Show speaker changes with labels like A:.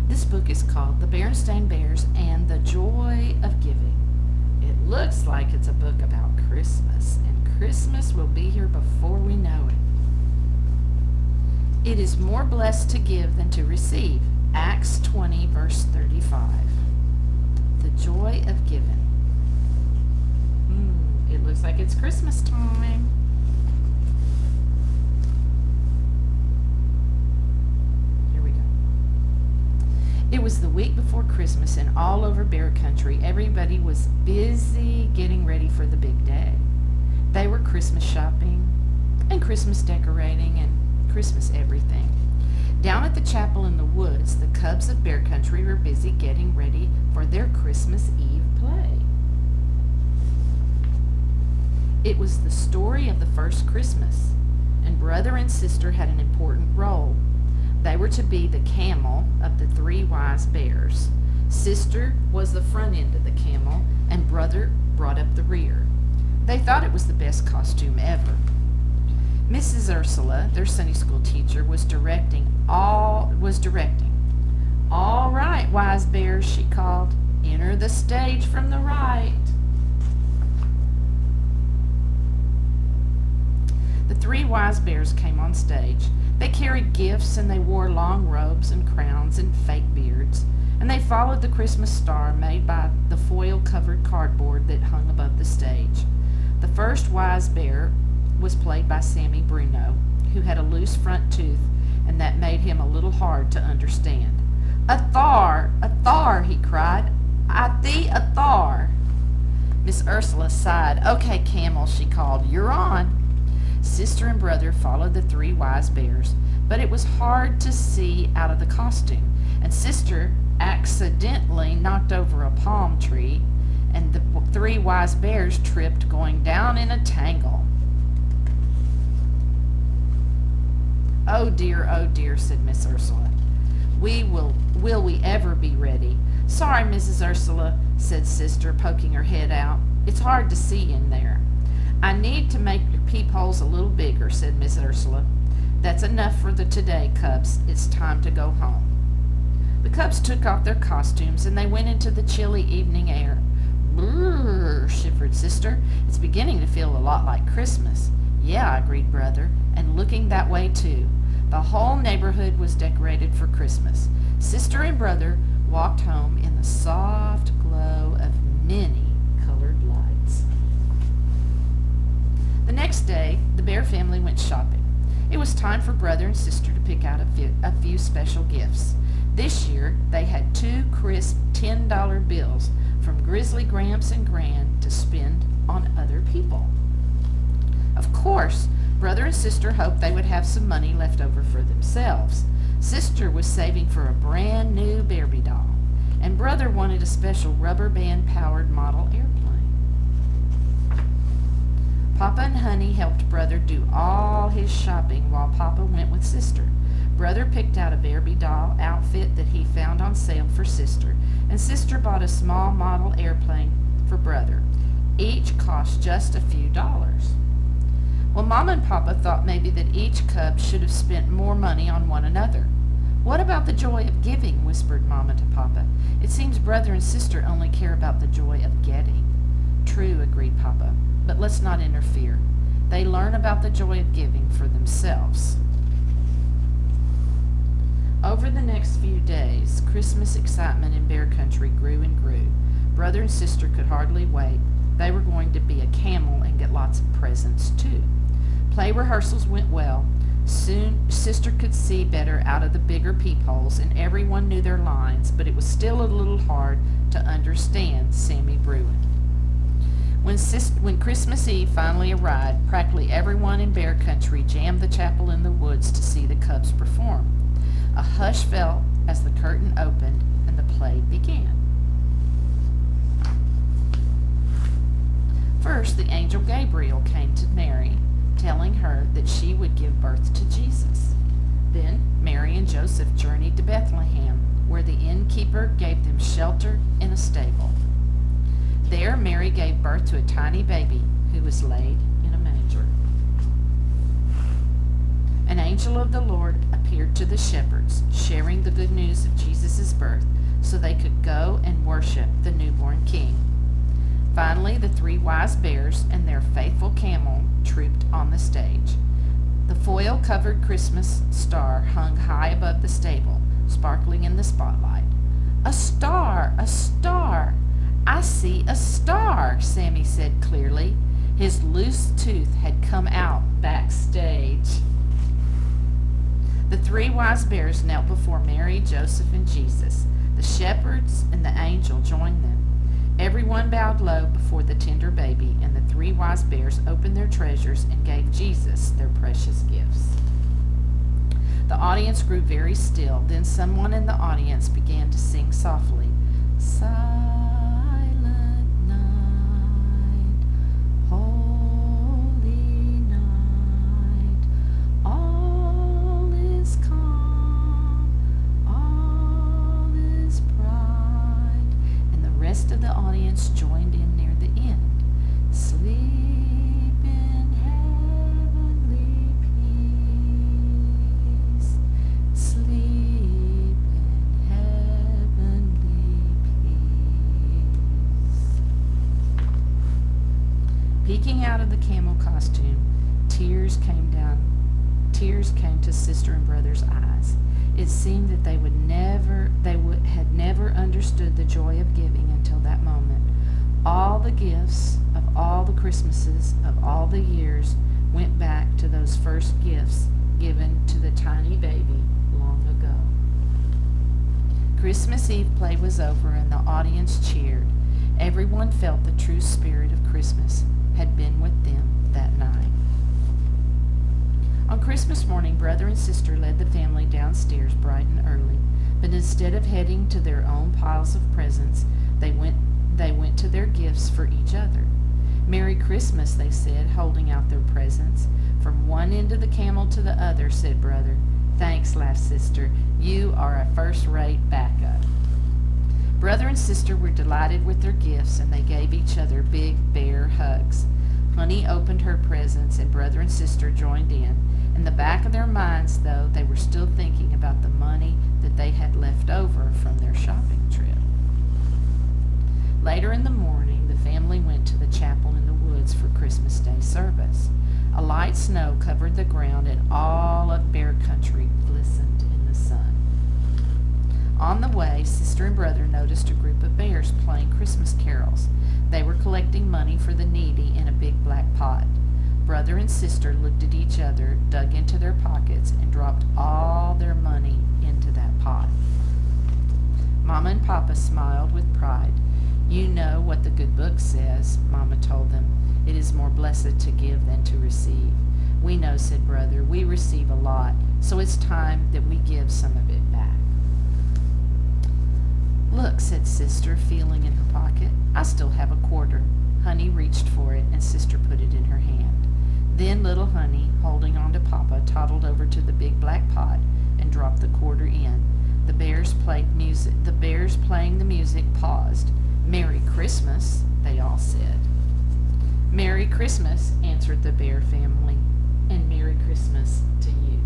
A: This book is called The Berenstain Bears and the Joy of Giving. It looks like it's a book about Christmas, and Christmas will be here before we know it. It is more blessed to give than to receive. Acts 20, verse 35. The joy of giving. It looks like it's Christmas time. Here we go. It was the week before Christmas, and all over Bear Country, everybody was busy getting ready for the big day. They were Christmas shopping and Christmas decorating and Christmas everything. Down at the chapel in the woods, the cubs of Bear Country were busy getting ready for their Christmas Eve play. It was the story of the first Christmas, and brother and sister had an important role. They were to be the camel of the three wise bears. Sister was the front end of the camel, and brother brought up the rear. They thought it was the best costume ever. Mrs. Ursula, their Sunday school teacher, was directing. All right, wise bears, she called. Enter the stage from the right. The three wise bears came on stage. They carried gifts, and they wore long robes and crowns and fake beards, and they followed the Christmas star made by the foil-covered cardboard that hung above the stage. The first wise bear was played by Sammy Bruno, who had a loose front tooth, and that made him a little hard to understand. A thar, he cried. I thee a thar. Miss Ursula sighed. Okay, camel, she called. You're on. Sister and brother followed the three wise bears, but it was hard to see out of the costume, and sister accidentally knocked over a palm tree, and the three wise bears tripped, going down in a tangle. Oh dear, said Miss Ursula. Will we ever be ready? Sorry, Mrs. Ursula, said sister, poking her head out. It's hard to see in there. I need to make your peepholes a little bigger, said Miss Ursula. That's enough for the today, cubs. It's time to go home. The cubs took off their costumes, and they went into the chilly evening air. Brrr, shivered sister. It's beginning to feel a lot like Christmas. Yeah, agreed brother, and looking that way too. The whole neighborhood was decorated for Christmas. Sister and brother walked home in the soft glow of many colored lights. The next day, the Bear family went shopping. It was time for brother and sister to pick out a few special gifts. This year, they had 2 crisp $10 bills from Grizzly Gramps and Gran to spend on other people. Of course, brother and sister hoped they would have some money left over for themselves. Sister was saving for a brand new Barbie doll, and brother wanted a special rubber band-powered model airplane. Papa and Honey helped brother do all his shopping while Papa went with sister. Brother picked out a Barbie doll outfit that he found on sale for sister, and sister bought a small model airplane for brother. Each cost just a few dollars. Well, Mama and Papa thought maybe that each cub should have spent more money on one another. What about the joy of giving? Whispered Mama to Papa. It seems brother and sister only care about the joy of getting. True, agreed Papa, but let's not interfere. They learn about the joy of giving for themselves. Over the next few days, Christmas excitement in Bear Country grew and grew. Brother and sister could hardly wait. They were going to be a camel and get lots of presents, too. Play rehearsals went well. Soon, sister could see better out of the bigger peepholes, and everyone knew their lines, but it was still a little hard to understand Sammy Bruin. When Christmas Eve finally arrived, practically everyone in Bear Country jammed the chapel in the woods to see the cubs perform. A hush fell as the curtain opened and the play began. First, the angel Gabriel came to Mary, telling her that she would give birth to Jesus. Then Mary and Joseph journeyed to Bethlehem, where the innkeeper gave them shelter in a stable. There, Mary gave birth to a tiny baby who was laid in a manger. And An angel of the Lord appeared to the shepherds, sharing the good news of Jesus' birth, so they could go and worship the newborn king. Finally, the 3 wise bears and their faithful camel trooped on the stage. The foil-covered Christmas star hung high above the stable, sparkling in the spotlight. "A star! A star! I see a star," Sammy said clearly. His loose tooth had come out backstage. The 3 wise bears knelt before Mary, Joseph, and Jesus. The shepherds and the angel joined them. Everyone bowed low before the tender baby, and the 3 wise bears opened their treasures and gave Jesus their precious gifts. The audience grew very still. Then someone in the audience began to sing softly, "Silent night, holy night, all is calm, all is bright." And the rest of the audience joined in near the end. "Sleep in heavenly peace, sleep in heavenly peace." Peeking out of the camel costume, tears came to Sister and Brother's eyes. It seemed that they had never understood the joy of giving until that moment. All the gifts of all the Christmases of all the years went back to those first gifts given to the tiny baby long ago. Christmas Eve play was over and the audience cheered. Everyone felt the true spirit of Christmas had been with them that night. On Christmas morning, Brother and Sister led the family downstairs bright and early, but instead of heading to their own piles of presents, they went to their gifts for each other. "Merry Christmas," they said, holding out their presents. "From one end of the camel to the other," said Brother. "Thanks," laughed Sister. "You are a first-rate backup." Brother and Sister were delighted with their gifts, and they gave each other big bear hugs. Honey opened her presents, and Brother and Sister joined in. In the back of their minds, though, they were still thinking about the money that they had left over from their shopping trip. Later in the morning, the family went to the chapel in the woods for Christmas Day service. A light snow covered the ground, and all of Bear Country glistened in the sun. On the way, Sister and Brother noticed a group of bears playing Christmas carols. They were collecting money for the needy in a big black pot. Brother and Sister looked at each other, dug into their pockets, and dropped all their money into that pot. Mama and Papa smiled with pride. "You know what the good book says," Mama told them. "It is more blessed to give than to receive." "We know," said Brother. "We receive a lot, so it's time that we give some of it back." "Look," said Sister, feeling in her pocket. "I still have a quarter." Honey reached for it, and Sister put it in her hand. Then little Honey, holding on to Papa, toddled over to the big black pot and dropped the quarter in. The bears playing the music paused. "Merry Christmas," they all said. "Merry Christmas," answered the bear family, "and Merry Christmas to you."